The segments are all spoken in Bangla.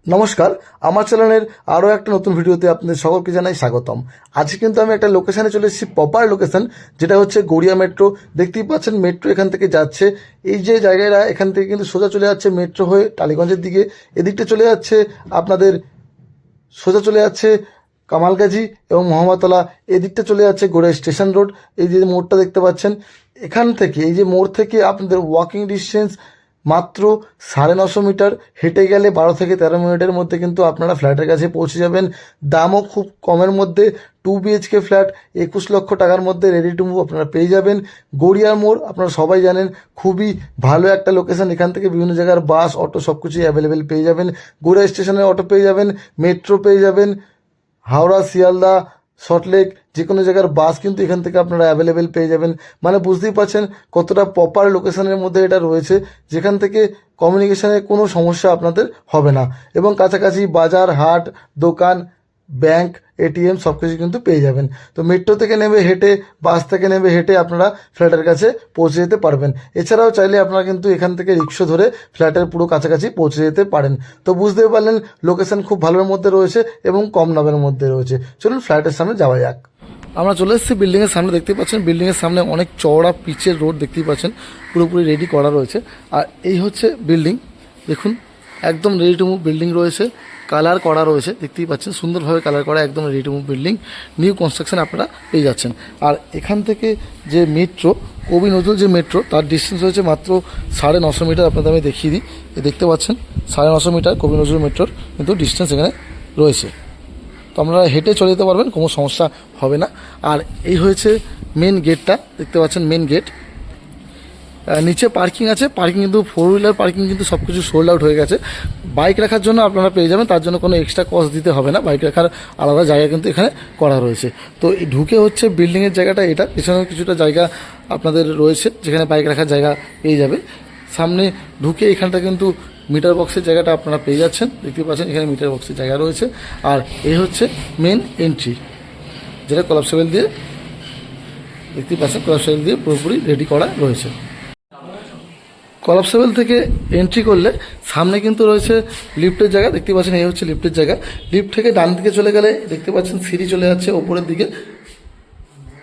নমস্কার, আমার চ্যানেলের আরও একটা নতুন ভিডিওতে আপনাদের সকলকে জানাই স্বাগতম। আজকে কিন্তু আমি একটা লোকেশানে চলে এসেছি, প্রপার লোকেশান, যেটা হচ্ছে গড়িয়া মেট্রো। দেখতেই পাচ্ছেন মেট্রো এখান থেকে যাচ্ছে। এই যে জায়গাটা, এখান থেকে কিন্তু সোজা চলে যাচ্ছে মেট্রো হয়ে টালিগঞ্জের দিকে। এদিকটা চলে যাচ্ছে আপনাদের, সোজা চলে যাচ্ছে কামালগাজি এবং মহামাতলা। এদিকটা চলে যাচ্ছে গড়িয়া স্টেশন রোড। এই যে মোড়টা দেখতে পাচ্ছেন, এখান থেকে, এই যে মোড় থেকে আপনাদের ওয়াকিং ডিস্টেন্স মাত্র 950 মিটার। হেঁটে গেলে 12 থেকে 13 মিনিটের মধ্যে কিন্তু আপনারা ফ্ল্যাটের কাছে পৌঁছে যাবেন। দামও খুব কমের মধ্যে। 2 BHK ফ্ল্যাট 21 লক্ষ টাকার মধ্যে রেডি টু মুভ আপনারা পেয়ে যাবেন। গড়িয়ার মোড় আপনারা সবাই জানেন, খুবই ভালো একটা লোকেশন। এখান থেকে বিভিন্ন জায়গার বাস, অটো সব কিছুই অ্যাভেলেবেল পেয়ে যাবেন। গড়িয়া স্টেশনের অটো পেয়ে যাবেন, মেট্রো পেয়ে যাবেন, হাওড়া, শিয়ালদা, সল্টলেক, যে কোনো জায়গার বাস কিন্তু এখান থেকে আপনারা অ্যাভেলেবেল পেয়ে যাবেন। মানে বুঝতেই পারছেন কতটা প্রপার লোকেশনের মধ্যে এটা রয়েছে, যেখান থেকে কমিউনিকেশনের কোনো সমস্যা আপনাদের হবে না। এবং কাছাকাছি বাজার, হাট, দোকান, ব্যাংক, এটিএম সব কিছু কিন্তু পেয়ে যাবেন। তো মেট্রো থেকে নেমে হেঁটে, বাস থেকে নেমে হেঁটে আপনারা ফ্ল্যাটের কাছে পৌঁছে যেতে পারবেন। এছাড়াও চাইলে আপনারা কিন্তু এখান থেকে রিক্সা ধরে ফ্ল্যাটের পুরো কাছাকাছি পৌঁছে যেতে পারেন। তো বুঝতেই পারলেন লোকেশন খুব ভালোর মধ্যে রয়েছে এবং কম দামের মধ্যে রয়েছে। চলুন ফ্ল্যাটের সামনে যাওয়া যাক। আমরা চলে এসেছি বিল্ডিংয়ের সামনে। দেখতে পাচ্ছেন বিল্ডিংয়ের সামনে অনেক চওড়া পিচের রোড দেখতেই পাচ্ছেন, পুরোপুরি রেডি করা রয়েছে। আর এই হচ্ছে বিল্ডিং, দেখুন একদম রেডি টু মুভ বিল্ডিং রয়েছে, কালার করা রয়েছে, দেখতেই পাচ্ছেন সুন্দরভাবে কালার করা, একদম ready to move building, new construction আপনারা পেয়ে যাচ্ছেন। আর এখান থেকে যে মেট্রো, কবি নজরুল যে মেট্রো, তার ডিস্টেন্স রয়েছে মাত্র 950 মিটার। আপনাদের আমি দেখিয়ে দিই, দেখতে পাচ্ছেন 950 মিটার কবি নজরুল মেট্রোর কিন্তু ডিস্টেন্স এখানে রয়েছে। তো আপনারা হেঁটে চলে যেতে পারবেন, কোনো সমস্যা হবে না। আর এই হয়েছে মেন গেটটা, দেখতে পাচ্ছেন মেন গেট। নিচে পার্কিং আছে, পার্কিং কিন্তু 4 হুইলার পার্কিং কিন্তু সব কিছু সোল্ড আউট হয়ে গেছে। বাইক রাখার জন্য আপনারা পেয়ে যাবেন, তার জন্য কোনো এক্সট্রা কস্ট দিতে হবে না। বাইক রাখার আলাদা জায়গা কিন্তু এখানে করা রয়েছে। তো এই ঢুকে হচ্ছে বিল্ডিংয়ের জায়গাটা, এটা পেছনেও কিছুটা জায়গা আপনাদের রয়েছে যেখানে বাইক রাখার জায়গা পেয়ে যাবে। সামনে ঢুকে এখানটা কিন্তু মিটার বক্সের জায়গাটা আপনারা পেয়ে যাচ্ছেন, দেখতে পাচ্ছেন এখানে মিটার বক্সের জায়গা রয়েছে। আর এই হচ্ছে মেন এন্ট্রি, যেটা কলাপসেবল দিয়ে, দেখতে পাচ্ছেন কলাপসেবল দিয়ে পুরোপুরি রেডি করা রয়েছে। কলাপসেবল থেকে এন্ট্রি করলে সামনে কিন্তু রয়েছে লিফটের জায়গা, দেখতে পাচ্ছেন এই হচ্ছে লিফটের জায়গা। লিফট থেকে ডান দিকে চলে গেলে দেখতে পাচ্ছেন সিঁড়ি চলে যাচ্ছে ওপরের দিকে,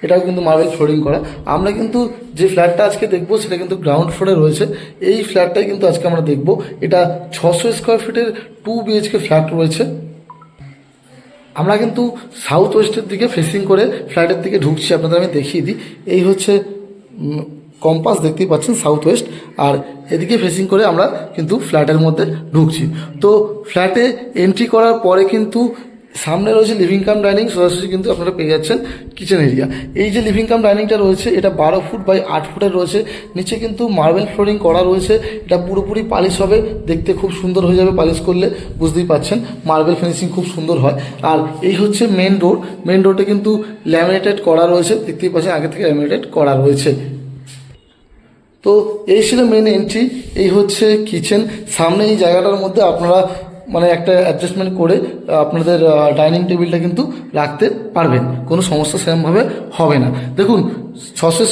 এটাও কিন্তু মার্বেল ফ্লোরিং করা। আমরা কিন্তু যে ফ্ল্যাটটা আজকে দেখবো সেটা কিন্তু গ্রাউন্ড ফ্লোরে রয়েছে। এই ফ্ল্যাটটাই কিন্তু আজকে আমরা দেখবো। এটা 600 স্কোয়ার ফিটের 2 BHK ফ্ল্যাট রয়েছে। আমরা কিন্তু সাউথ ওয়েস্টের দিকে ফেসিং করে ফ্ল্যাটের দিকে ঢুকছি, আপনাদের আমি দেখিয়ে দিই। এই হচ্ছে কম্পাস, দেখতেই পাচ্ছেন সাউথ ওয়েস্ট। আর এদিকে ফেসিং করে আমরা কিন্তু ফ্ল্যাটের মধ্যে ঢুকছি। তো ফ্ল্যাটে এন্ট্রি করার পরে কিন্তু সামনে রয়েছে লিভিং কাম ডাইনিং, সরাসরি কিন্তু আপনারা পেয়ে যাচ্ছেন কিচেন এরিয়া। এই যে লিভিং কাম ডাইনিংটা রয়েছে, এটা 12 ফুট বাই 8 ফুটের রয়েছে। নিচে কিন্তু মার্বেল ফ্লোরিং করা রয়েছে। এটা পুরোপুরি পালিশ হবে, দেখতে খুব সুন্দর হয়ে যাবে পালিশ করলে, বুঝতেই পাচ্ছেন মার্বেল ফিনিশিং খুব সুন্দর হয়। আর এই হচ্ছে মেন ডোর, মেন ডোরটা কিন্তু ল্যামিনেটেড করা রয়েছে, দেখতেই পাচ্ছেন আগে থেকে ল্যামিনেটেড করা রয়েছে। তো এই ছিল মেন এন্ট্রি। এই হচ্ছে কিচেন। সামনে এই জায়গাটার মধ্যে আপনারা মানে একটা অ্যাডজাস্টমেন্ট করে আপনাদের ডাইনিং টেবিলটা কিন্তু রাখতে পারবেন, কোনো সমস্যা সেরকমভাবে হবে না। দেখুন 600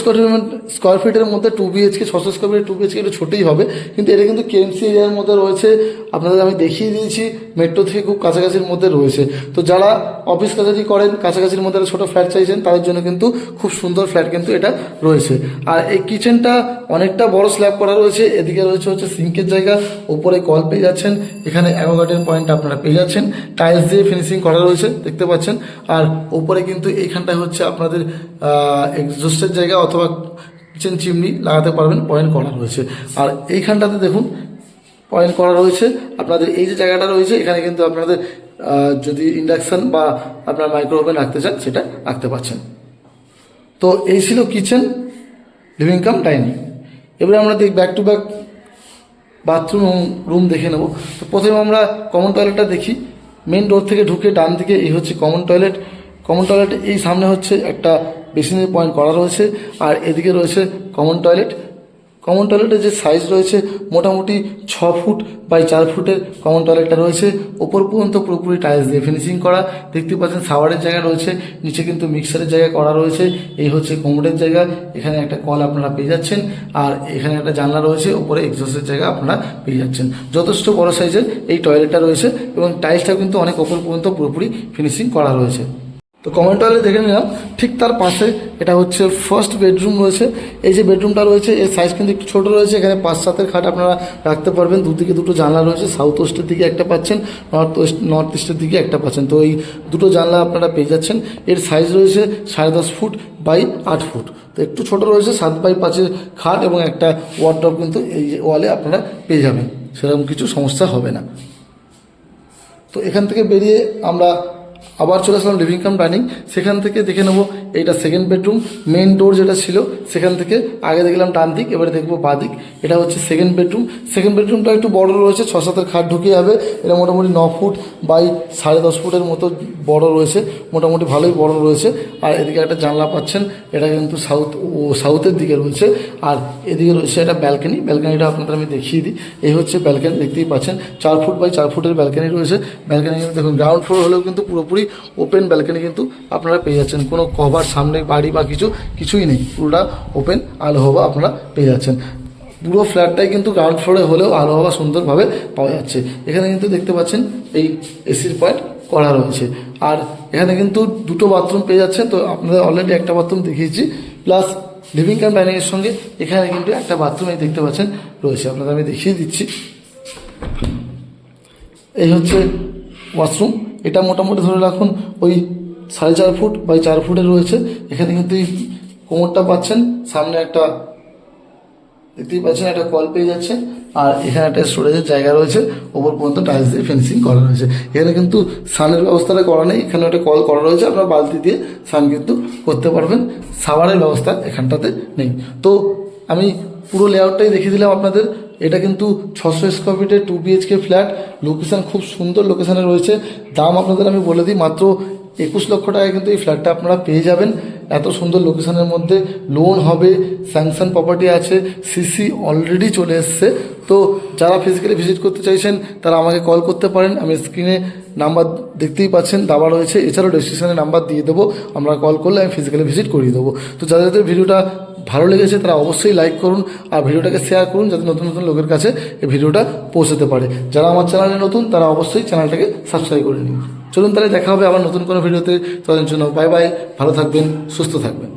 স্কোয়ার ফিটের মধ্যে 2 BHK, 600 স্কোয়ার ফিটের 2 BHK একটু ছোটোই হবে, কিন্তু এটা কিন্তু কেএমসি এরিয়ার মধ্যে রয়েছে। আপনাদের আমি দেখিয়ে দিয়েছি মেট্রো থেকে খুব কাছাকাছির মধ্যে রয়েছে। তো যারা অফিস কাছাকাছি করেন, কাছাকাছির মধ্যে একটা ছোটো ফ্ল্যাট চাইছেন, তাদের জন্য কিন্তু খুব সুন্দর ফ্ল্যাট কিন্তু এটা রয়েছে। আর এই কিচেনটা অনেকটা বড় স্ল্যাব করা রয়েছে। এদিকে রয়েছে হচ্ছে সিঙ্কের জায়গা, ওপরে কল পেয়ে যাচ্ছেন, এখানে অ্যাকোয়াগার্ডের পয়েন্ট আপনারা পেয়ে যাচ্ছেন, টাইলস দিয়ে ফিনিশিং করা রয়েছে, দেখতে পাচ্ছেন। আর ওপরে কিন্তু এইখানটায় হচ্ছে আপনাদের এক্সস্টের জায়গা অথবা কিচেন চিমনি লাগাতে পারবেন, পয়েন্ট করা রয়েছে। আর এইখানটাতে দেখুন পয়েন্ট করা রয়েছে। আপনাদের এই যে জায়গাটা রয়েছে, এখানে কিন্তু আপনাদের যদি ইন্ডাকশান বা আপনার মাইক্রো ওভেন রাখতে চান সেটা রাখতে পারছেন। তো এই ছিল কিচেন, লিভিং কাম ডাইনিং। এবারে আমরা back to back bathroom room দেখে নেব। তো প্রথমে আমরা কমন টয়লেটটা দেখি। মেন ডোর থেকে ঢুকে ডান দিকে এই হচ্ছে কমন টয়লেট। কমন টয়লেট এই সামনে হচ্ছে একটা বেসিনের পয়েন্ট করা রয়েছে, আর এদিকে রয়েছে কমন টয়লেট। কমন টয়লেটের যে সাইজ রয়েছে মোটামুটি 6 ফুট বাই 4 ফুটের কমন টয়লেটটা রয়েছে। ওপর পর্যন্ত পুরোপুরি টাইলস দিয়ে ফিনিশিং করা। দেখতে পাচ্ছেন শাওয়ারের জায়গা রয়েছে, নিচে কিন্তু মিক্সারের জায়গা করা রয়েছে। এই হচ্ছে কমোডের জায়গা, এখানে একটা কল আপনারা পেয়ে যাচ্ছেন, আর এখানে একটা জানলা রয়েছে, উপরে এক্সস্টের জায়গা আপনারা পেয়ে যাচ্ছেন। যথেষ্ট বড় সাইজের এই টয়লেটটা রয়েছে এবং টাইলসটা কিন্তু অনেক ওপর পর্যন্ত পুরোপুরি ফিনিশিং করা রয়েছে। তো কমন টয়লেট দেখে নিলাম, ঠিক তার পাশে এটা হচ্ছে ফার্স্ট বেডরুম রয়েছে। এই যে বেডরুমটা রয়েছে এর সাইজ কিন্তু একটু ছোটো রয়েছে, এখানে 5-7-এর খাট আপনারা রাখতে পারবেন। দুদিকে দুটো জানলা রয়েছে, সাউথ ওয়েস্টের দিকে একটা পাচ্ছেন, নর্থ ইস্টের দিকে একটা পাচ্ছেন। তো এই দুটো জানলা আপনারা পেয়ে যাচ্ছেন। এর সাইজ রয়েছে 10.5 ফুট বাই 8 ফুট। তো একটু ছোটো রয়েছে, 7x5-এর খাট এবং একটা ওয়ার্ডরোব কিন্তু এই ওয়ালে আপনারা পেয়ে যাবেন, সেরকম কিছু সমস্যা হবে না। তো এখান থেকে বেরিয়ে আমরা আবার চলে আসলাম লিভিং কাম ডাইনিং। সেখান থেকে দেখে নেবো এইটা সেকেন্ড বেডরুম। মেন ডোর যেটা ছিল সেখান থেকে আগে দেখলাম ডান দিক, এবারে দেখবো বাঁ দিক। এটা হচ্ছে সেকেন্ড বেডরুম। সেকেন্ড বেডরুমটা একটু বড় রয়েছে, 6-7-এর খাট ঢুকিয়ে যাবে। এটা মোটামুটি 9 ফুট বাই 10.5 ফুটের মতো বড় রয়েছে, মোটামুটি ভালোই বড় রয়েছে। আর এদিকে একটা জানলা পাচ্ছেন, এটা কিন্তু সাউথের দিকে রয়েছে। আর এদিকে রয়েছে একটা ব্যালকানি। ব্যালকানিটা আপনাদের আমি দেখিয়ে দিই। এই হচ্ছে ব্যালকানি, দেখতেই পাচ্ছেন 4 ফুট বাই 4 ফুটের ব্যালকানি রয়েছে। ব্যালকানি কিন্তু দেখুন গ্রাউন্ড ফ্লোর হলেও কিন্তু পুরোপুরি ওপেন ব্যালকানি কিন্তু আপনারা পেয়ে যাচ্ছেন। কোনো কভার সামনে বাড়ি বা কিছুই নেই, পুরোটা ওপেন আলো হাওয়া আপনারা পেয়ে যাচ্ছেন। পুরো ফ্ল্যাটটাই কিন্তু গ্রাউন্ড ফ্লোরে হলেও আলো হাওয়া সুন্দরভাবে পাওয়া যাচ্ছে। এখানে কিন্তু দেখতে পাচ্ছেন এই এসির পয়েন্ট করা রয়েছে। আর এখানে কিন্তু দুটো বাথরুম পেয়ে যাচ্ছেন। তো আপনাদের অলরেডি একটা বাথরুম দেখিয়েছি, প্লাস লিভিং কাম ডাইনিংয়ের সঙ্গে এখানে কিন্তু একটা বাথরুম এই দেখতে পাচ্ছেন রয়েছে, আপনাদের আমি দেখিয়ে দিচ্ছি। এই হচ্ছে ওয়াশরুম। এটা মোটামুটি ধরে রাখুন ওই 4.5 ফুট বাই 4 ফুটের রয়েছে। এখানে কিন্তু এই কোমরটা পাচ্ছেন, সামনে একটা দেখতেই পাচ্ছেন একটা কল পেয়ে যাচ্ছে। আর এখানে একটা স্টোরেজের জায়গা রয়েছে, ওপর পর্যন্ত টাইলস দিয়ে ফিনিশিং করা রয়েছে। এখানে কিন্তু সানের ব্যবস্থাটা করা নেই, এখানে একটা কল করা রয়েছে, আপনারা বালতি দিয়ে সান কিন্তু করতে পারবেন। শাওয়ারের ব্যবস্থা এখানটাতে নেই। তো আমি পুরো লেআউটটাই দেখিয়ে দিলাম আপনাদের। এটা কিন্তু 600 স্কোয়ার ফিটের 2 BHK ফ্ল্যাট। লোকেশান খুব সুন্দর লোকেশানে রয়েছে। দাম আপনাদের আমি বলে দিই, মাত্র 21 লক্ষ টাকায় কিন্তু এই ফ্ল্যাটটা আপনারা পেয়ে যাবেন। এত সুন্দর লোকেশানের মধ্যে লোন হবে, স্যাংশন প্রপার্টি আছে, সিসি অলরেডি চলে এসছে। তো যারা ফিজিক্যালি ভিজিট করতে চাইছেন তারা আমাকে কল করতে পারেন। আমি স্ক্রিনে নাম্বার দেখতেই পাচ্ছেন দেওয়া রয়েছে, এছাড়াও ডেসক্রিপশনে নাম্বার দিয়ে দেবো, আমরা কল করলে আমি ফিজিক্যালি ভিজিট করিয়ে দেবো। তো যাদের ভিডিওটা ভালো লেগেছে তারা অবশ্যই লাইক করুন আর ভিডিওটাকে শেয়ার করুন, যাতে নতুন নতুন লোকের কাছে এই ভিডিওটা পৌঁছাতে পারে। যারা আমার চ্যানেলে নতুন তারা অবশ্যই চ্যানেলটাকে সাবস্ক্রাইব করে নিন। চলুন তাহলে দেখা হবে আবার নতুন কোনো ভিডিওতে। ততদিনের জন্য বাই বাই, ভালো থাকবেন, সুস্থ থাকবেন।